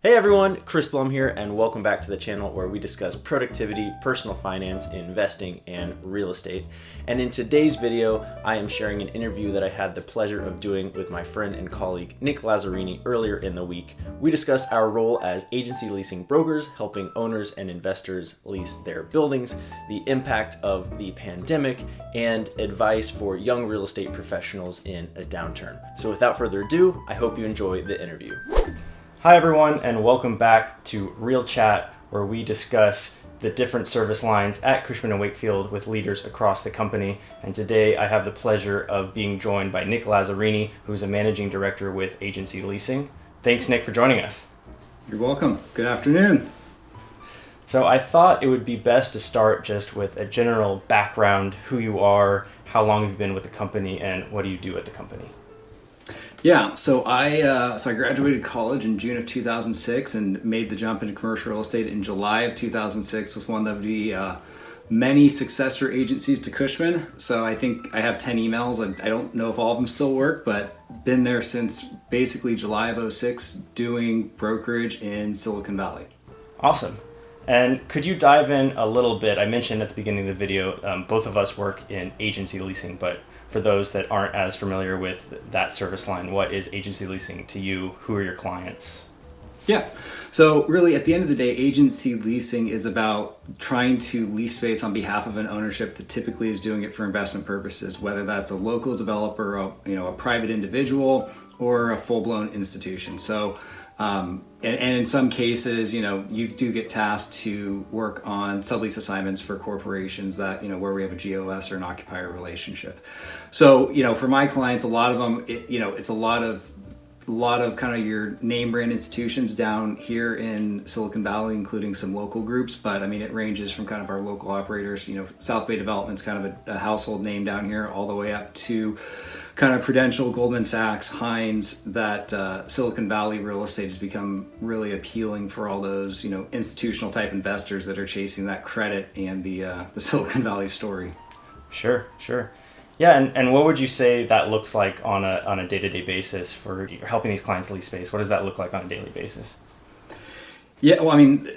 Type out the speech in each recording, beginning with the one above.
Hey everyone, Chris Blum here, and welcome back to the channel where we discuss productivity, personal finance, investing, and real estate. And in today's video, I am sharing an interview that I had the pleasure of doing with my friend and colleague, Nick Lazzarini, earlier in the week. We discuss our role as agency leasing brokers, helping owners and investors lease their buildings, the impact of the pandemic, and advice for young real estate professionals in a downturn. So without further ado, I hope you enjoy the interview. Hi everyone, and welcome back to Real Chat, where we discuss the different service lines at Cushman Wakefield with leaders across the company. And today I have the pleasure of being joined by Nick Lazzarini, who's a managing director with Agency Leasing. Thanks, Nick, for joining us. You're welcome. Good afternoon. So I thought it would be best to start just with a general background, who you are, how long you've been with the company, and what do you do at the company? Yeah, so I graduated college in June of 2006 and made the jump into commercial real estate in July of 2006 with one of the many successor agencies to Cushman. So I think I have 10 emails. I don't know if all of them still work, but been there since basically July of 06 doing brokerage in Silicon Valley. Awesome. And could you dive in a little bit? I mentioned at the beginning of the video, both of us work in agency leasing, but for those that aren't as familiar with that service line, what is agency leasing to you? Who are your clients? Yeah. So really at the end of the day, agency leasing is about trying to lease space on behalf of an ownership that typically is doing it for investment purposes, whether that's a local developer, a private individual, or a full-blown institution. So and in some cases, you do get tasked to work on sublease assignments for corporations that, where we have a GOS or an occupier relationship. So, for my clients, a lot of them, it's a lot of kind of your name brand institutions down here in Silicon Valley, including some local groups. But I mean, it ranges from kind of our local operators, South Bay Development's kind of a household name down here, all the way up to kind of Prudential, Goldman Sachs, Hines, that Silicon Valley real estate has become really appealing for all those, institutional type investors that are chasing that credit and the Silicon Valley story. Sure. Yeah, and what would you say that looks like on a day-to-day basis for helping these clients lease space? What does that look like on a daily basis? Yeah, well, I mean,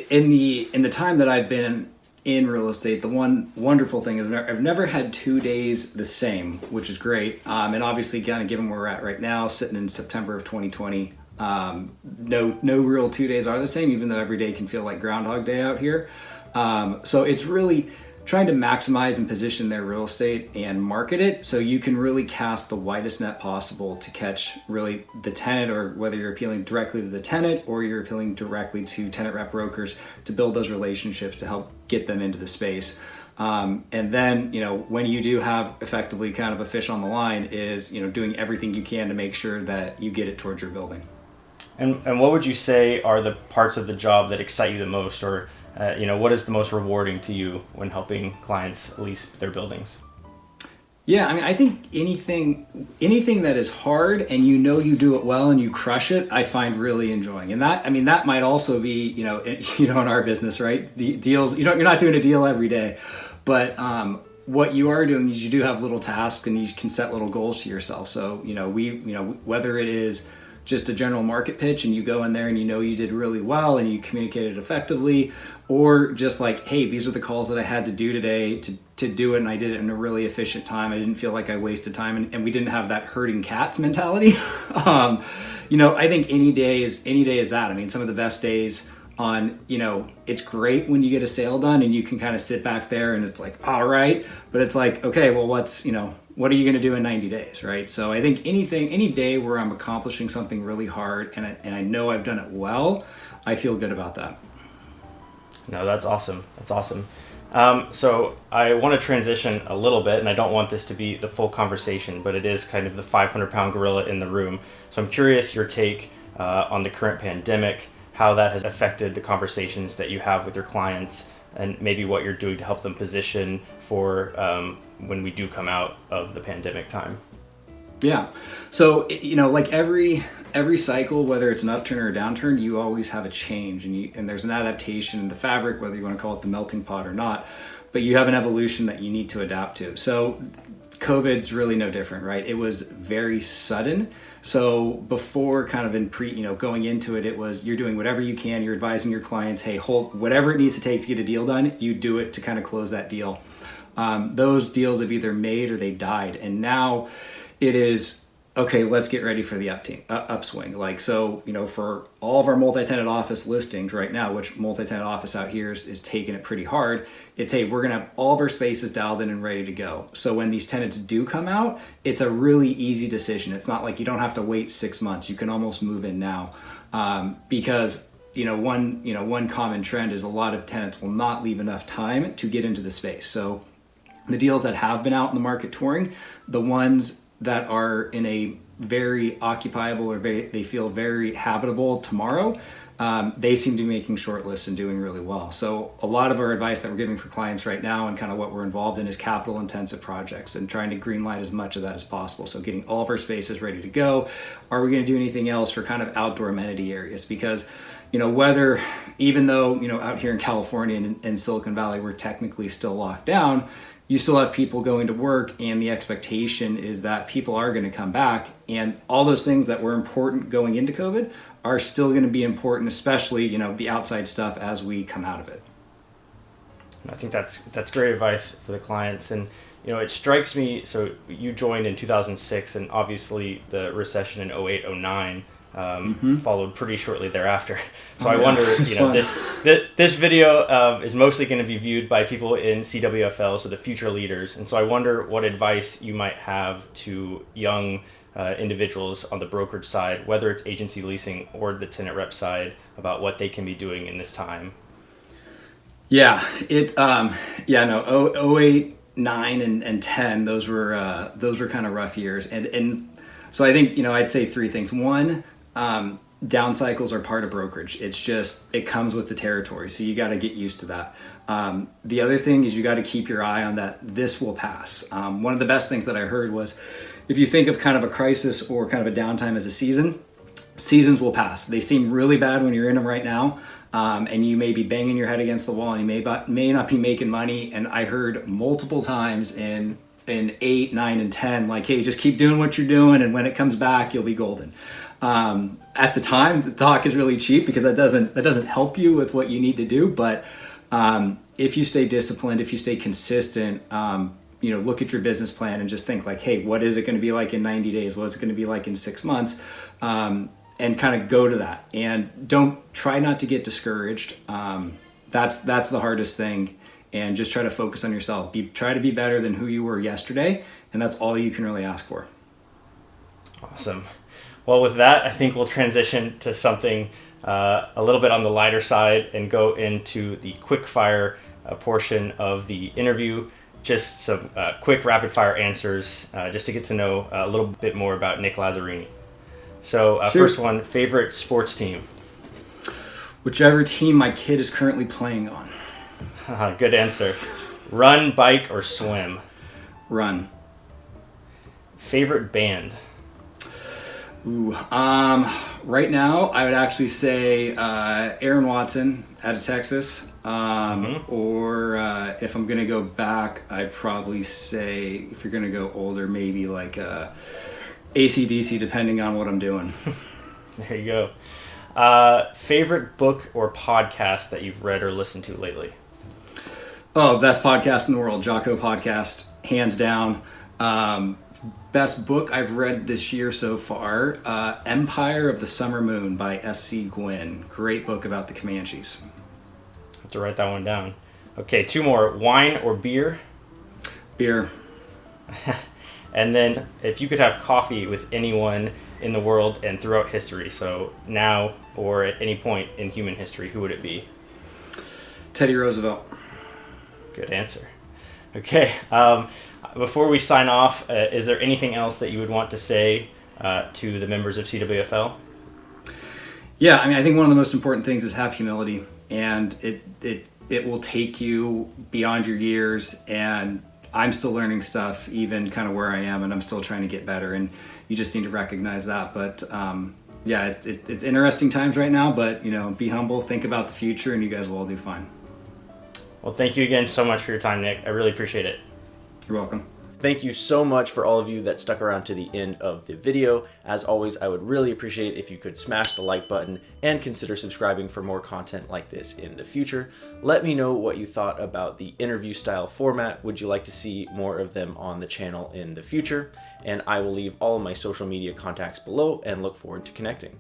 in the time that I've been in real estate, the one wonderful thing is I've never had 2 days the same, which is great. And obviously, kind of given where we're at right now, sitting in September of 2020, no real 2 days are the same, even though every day can feel like Groundhog Day out here. So it's really trying to maximize and position their real estate and market it so you can really cast the widest net possible to catch really the tenant, or whether you're appealing directly to the tenant or you're appealing directly to tenant rep brokers to build those relationships to help get them into the space. And then, when you do have effectively kind of a fish on the line is, doing everything you can to make sure that you get it towards your building. And what would you say are the parts of the job that excite you the most, or what is the most rewarding to you when helping clients lease their buildings? Yeah, I mean, I think anything that is hard and you do it well and you crush it, I find really enjoying. And that might also be, in our business, right? The deals, you're not doing a deal every day, but what you are doing is you do have little tasks and you can set little goals to yourself. So, whether it is just a general market pitch and you go in there and you did really well and you communicated effectively, or just like, hey, these are the calls that I had to do today to do it, and I did it in a really efficient time. I didn't feel like I wasted time, and we didn't have that herding cats mentality. I think any day is that. I mean, some of the best days on, it's great when you get a sale done and you can kind of sit back there and it's like, all right, but it's like, okay, well, what are you going to do in 90 days, right? So I think any day where I'm accomplishing something really hard and I know I've done it well, I feel good about that. No, that's awesome. So I want to transition a little bit, and I don't want this to be the full conversation, but it is kind of the 500-pound gorilla in the room. So I'm curious your take on the current pandemic, how that has affected the conversations that you have with your clients, and maybe what you're doing to help them position for when we do come out of the pandemic time. Yeah. So, like every cycle, whether it's an upturn or a downturn, you always have a change and there's an adaptation in the fabric, whether you want to call it the melting pot or not, but you have an evolution that you need to adapt to. So COVID's really no different, right? It was very sudden. So before kind of going into it, it was you're doing whatever you can. You're advising your clients, hey, hold whatever it needs to take to get a deal done. You do it to kind of close that deal. Those deals have either made or they died. And now it is, okay, let's get ready for the upswing. Like, so, for all of our multi-tenant office listings right now, which multi-tenant office out here is taking it pretty hard, it's, hey, we're going to have all of our spaces dialed in and ready to go. So when these tenants do come out, it's a really easy decision. It's not like you don't have to wait 6 months. You can almost move in now because one common trend is a lot of tenants will not leave enough time to get into the space. So the deals that have been out in the market touring, the ones that are in a very occupiable or they feel very habitable tomorrow, they seem to be making short lists and doing really well. So a lot of our advice that we're giving for clients right now and kind of what we're involved in is capital intensive projects and trying to green light as much of that as possible. So getting all of our spaces ready to go. Are we going to do anything else for kind of outdoor amenity areas? Because even though out here in California and Silicon Valley we're technically still locked down, you still have people going to work, and the expectation is that people are going to come back, and all those things that were important going into COVID are still going to be important, especially the outside stuff as we come out of it. I think that's great advice for the clients. And it strikes me, so you joined in 2006, and obviously the recession in 08, 09 followed pretty shortly thereafter. So I wonder, this video is mostly going to be viewed by people in CWFL, so the future leaders. And so I wonder what advice you might have to young individuals on the brokerage side, whether it's agency leasing or the tenant rep side, about what they can be doing in this time. Yeah, 08, 9, and 10, those were kind of rough years. And so I think, I'd say three things. One, down cycles are part of brokerage. It's just, it comes with the territory. So you got to get used to that. The other thing is you got to keep your eye on that. This will pass. One of the best things that I heard was if you think of kind of a crisis or kind of a downtime as a season, seasons will pass. They seem really bad when you're in them right now. And you may be banging your head against the wall and you may not be making money. And I heard multiple times in 8, 9, and 10, like, hey, just keep doing what you're doing, and when it comes back, you'll be golden. At the time, the talk is really cheap because that doesn't help you with what you need to do. But if you stay disciplined, if you stay consistent, look at your business plan and just think like, hey, what is it going to be like in 90 days? What is it going to be like in 6 months? And kind of go to that, and don't try not to get discouraged. That's the hardest thing. And just try to focus on yourself. Try to be better than who you were yesterday, and that's all you can really ask for. Awesome. Well, with that, I think we'll transition to something a little bit on the lighter side and go into the quick fire portion of the interview. Just some quick rapid fire answers just to get to know a little bit more about Nick Lazzarini. So Sure. First one, favorite sports team? Whichever team my kid is currently playing on. Good answer. Run, bike, or swim? Run. Favorite band? Ooh, right now I would actually say Aaron Watson out of Texas. Or if I'm gonna go back, I'd probably say, if you're gonna go older, maybe like AC/DC, depending on what I'm doing. There you go. Favorite book or podcast that you've read or listened to lately? Oh, best podcast in the world, Jocko Podcast, hands down. Best book I've read this year so far, Empire of the Summer Moon by S.C. Gwynn. Great book about the Comanches. Have to write that one down. Okay, 2 more. Wine or beer? Beer. And then if you could have coffee with anyone in the world and throughout history, so now or at any point in human history, who would it be? Teddy Roosevelt. Good answer. Okay, before we sign off, is there anything else that you would want to say to the members of CWFL? Yeah, I mean, I think one of the most important things is have humility, and it will take you beyond your years, and I'm still learning stuff even kind of where I am, and I'm still trying to get better, and you just need to recognize that. But yeah, it's interesting times right now, but be humble, think about the future, and you guys will all do fine. Well, thank you again so much for your time, Nick. I really appreciate it. You're welcome. Thank you so much for all of you that stuck around to the end of the video. As always, I would really appreciate if you could smash the like button and consider subscribing for more content like this in the future. Let me know what you thought about the interview style format. Would you like to see more of them on the channel in the future? And I will leave all of my social media contacts below and look forward to connecting.